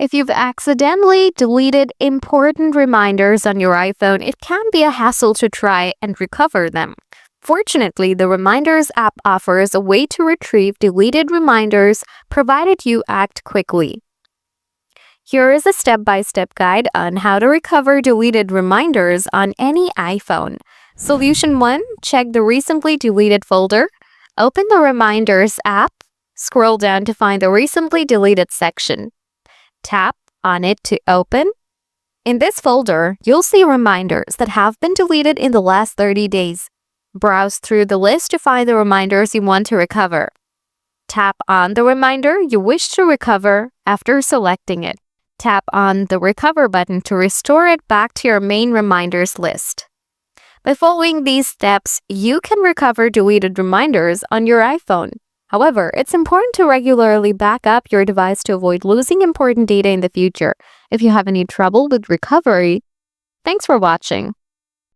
If you've accidentally deleted important reminders on your iPhone, it can be a hassle to try and recover them. Fortunately, the Reminders app offers a way to retrieve deleted reminders provided you act quickly. Here is a step-by-step guide on how to recover deleted reminders on any iPhone. Solution 1. Check the recently deleted folder. Open the Reminders app. Scroll down to find the recently deleted section. Tap on it to open. In this folder, you'll see reminders that have been deleted in the last 30 days. Browse through the list to find the reminders you want to recover. Tap on the reminder you wish to recover after selecting it. Tap on the Recover button to restore it back to your main reminders list. By following these steps, you can recover deleted reminders on your iPhone. However, it's important to regularly back up your device to avoid losing important data in the future. If you have any trouble with recovery, thanks for watching.